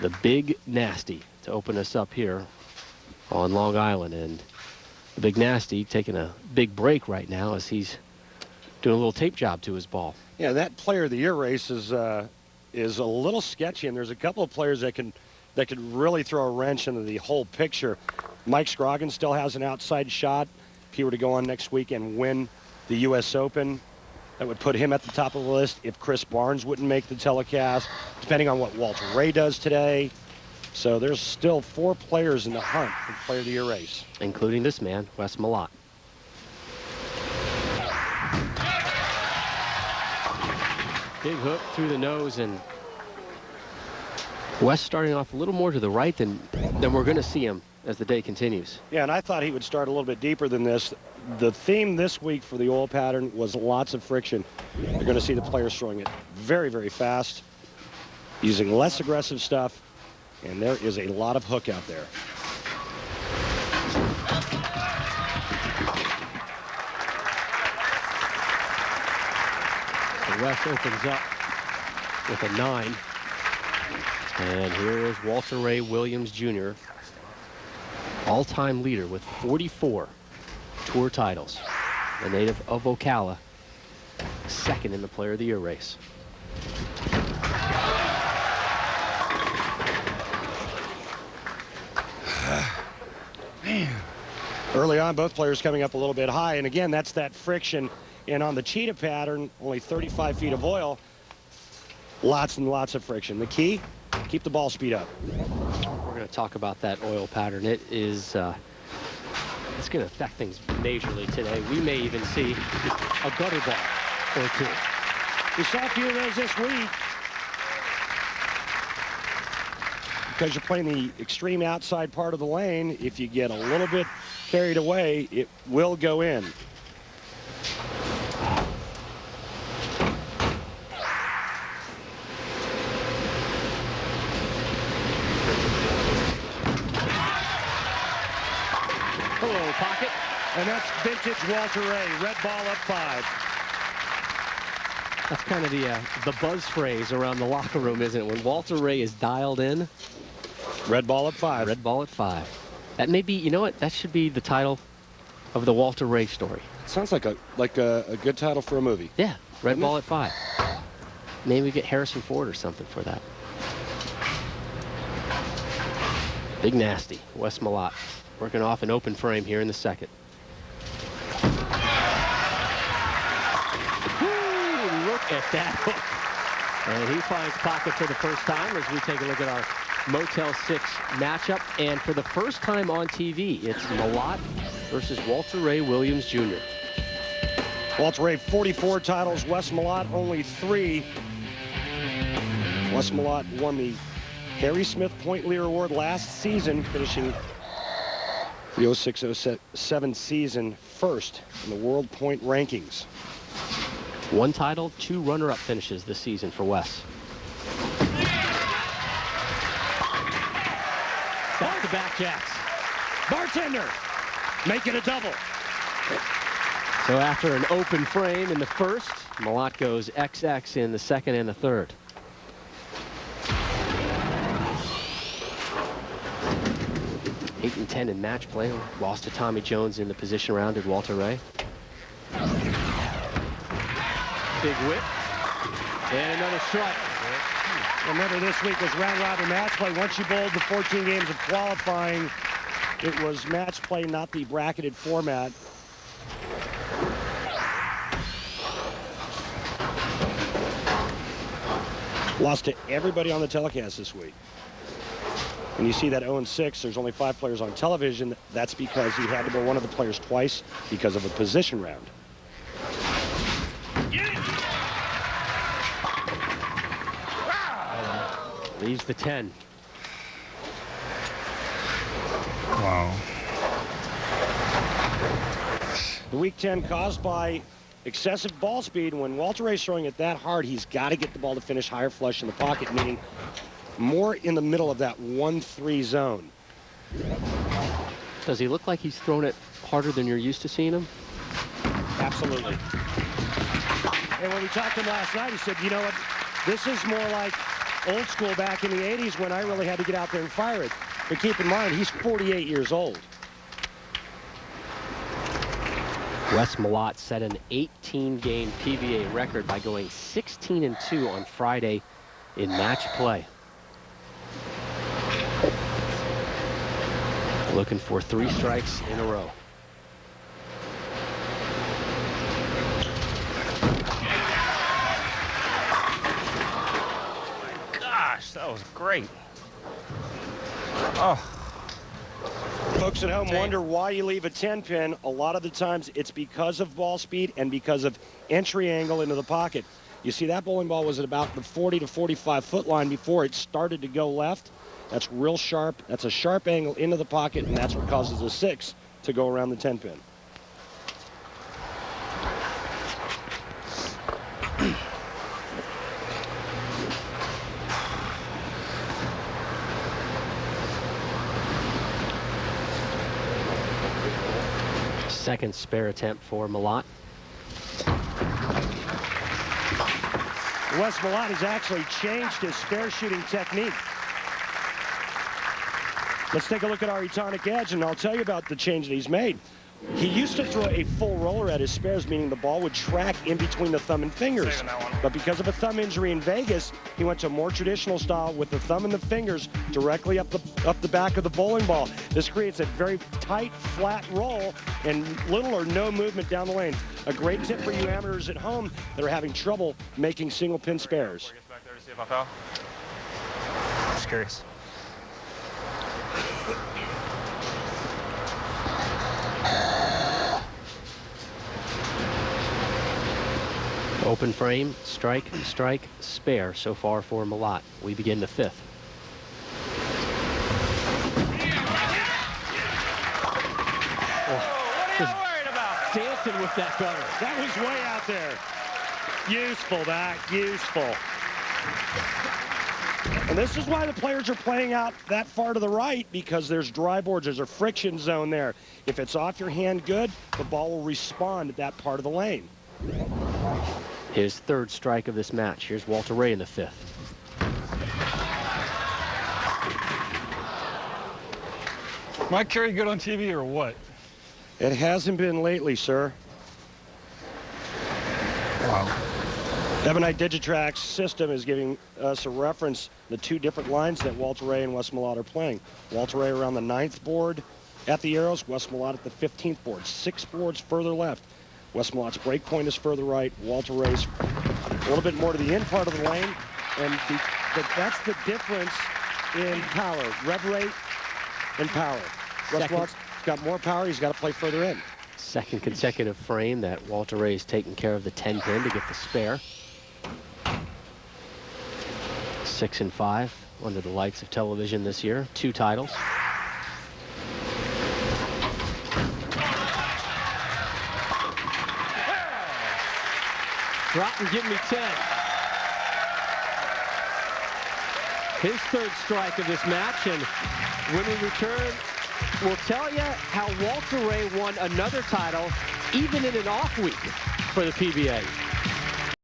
The Big Nasty to open us up here on Long Island. And the Big Nasty taking a big break right now as he's doing a little tape job to his ball. Yeah, that Player of the Year race is a little sketchy, and there's a couple of players that could really throw a wrench into the whole picture. Mike Scroggins still has an outside shot. If he were to go on next week and win the U.S. Open, that would put him at the top of the list. If Chris Barnes wouldn't make the telecast, depending on what Walter Ray does today. So there's still 4 players in the hunt for the Player of the Year race, including this man, Wes Malott. Big hook through the nose, and Wes starting off a little more to the right than we're going to see him as the day continues. Yeah, and I thought he would start a little bit deeper than this. The theme this week for the oil pattern was lots of friction. You're going to see the players throwing it very, very fast, using less aggressive stuff, and there is a lot of hook out there. The West opens up with a 9. And here is Walter Ray Williams Jr., all-time leader with 44 tour titles. The native of Ocala, second in the Player of the Year race. Man. Early on, both players coming up a little bit high, and again, that's that friction. And on the cheetah pattern, only 35 feet of oil, lots and lots of friction. The key, keep the ball speed up. We're going to talk about that oil pattern. It is, it's going to affect things majorly today. We may even see a gutter ball or 2. We saw a few of those this week. Because you're playing the extreme outside part of the lane, if you get a little bit carried away, it will go in. Hello, pocket. And that's vintage Walter Ray. Red ball up 5. That's kind of the buzz phrase around the locker room, isn't it? When Walter Ray is dialed in. Red ball at 5. Red ball at 5. That may be, you know what? That should be the title of the Walter Ray story. Sounds like a good title for a movie. Yeah, Red ball at 5. Maybe we get Harrison Ford or something for that. Big Nasty, Wes Malott, working off an open frame here in the second. Ooh, look at that hook. And he finds pocket for the first time as we take a look at our Motel 6 matchup. And for the first time on TV, it's Malott versus Walter Ray Williams Jr. Walter Ray, 44 titles. Wes Malott, only 3. Wes Malott won the Harry Smith Point Leader Award last season, finishing the 06-07 season first in the World Point Rankings. 1 title, 2 runner-up finishes this season for Wes. Back-to-back jacks. Bartender, make it a double. So after an open frame in the first, Malott goes XX in the second and the third. Eight and 10 in match play. Lost to Tommy Jones in the position round, did Walter Ray. Big whip. And another strike. Remember, this week was round-robin match play. Once you bowled the 14 games of qualifying, it was match play, not the bracketed format. Lost to everybody on the telecast this week. When you see that 0-6, there's only 5 players on television. That's because he had to bowl one of the players twice because of a position round. Leaves the 10. Wow. The week 10 caused by excessive ball speed. When Walter Ray's throwing it that hard, he's got to get the ball to finish higher flush in the pocket, meaning more in the middle of that 1-3 zone. Does he look like he's thrown it harder than you're used to seeing him? Absolutely. And when we talked to him last night, he said, you know what, this is more like old school back in the 80s when I really had to get out there and fire it. But keep in mind, he's 48 years old. Wes Malott set an 18-game PBA record by going 16-2 on Friday in match play. Looking for 3 strikes in a row. Gosh, that was great. Oh. Folks at home wonder why you leave a 10-pin. A lot of the times it's because of ball speed and because of entry angle into the pocket. You see, that bowling ball was at about the 40 to 45 foot line before it started to go left. That's real sharp. That's a sharp angle into the pocket, and that's what causes a 6 to go around the 10-pin. Second spare attempt for Malott. Wes Malott has actually changed his spare shooting technique. Let's take a look at our Etonic Edge, and I'll tell you about the change that he's made. He used to throw a full roller at his spares, meaning the ball would track in between the thumb and fingers. But because of a thumb injury in Vegas, he went to a more traditional style with the thumb and the fingers directly up the back of the bowling ball. This creates a very tight, flat roll and little or no movement down the lane. A great tip for you amateurs at home that are having trouble making single pin spares. Just curious. Open frame, strike, strike, spare so far for Malott. We begin the 5th. What are you worried about? Dancing with that gutter. That was way out there. Useful, that, useful. And this is why the players are playing out that far to the right, because there's dry boards, there's a friction zone there. If it's off your hand good, the ball will respond at that part of the lane. His 3rd strike of this match. Here's Walter Ray in the 5th. Mike Carey good on TV or what? It hasn't been lately, sir. Wow. Ebonite Digitrack's system is giving us a reference, the 2 different lines that Walter Ray and Wes Malott are playing. Walter Ray around the 9th board at the arrows, Wes Malott at the 15th board, 6 boards further left. Wes Malott's break point is further right. Walter Ray's a little bit more to the in part of the lane. And that's the difference in power, rev rate and power. Wes Malott's got more power. He's got to play further in. Second consecutive frame that Walter Ray's taking care of the 10-pin to get the spare. 6 and 5 under the lights of television this year. 2 titles. Drop and give me 10. His 3rd strike of this match, and when we return, we'll tell you how Walter Ray won another title, even in an off week for the PBA.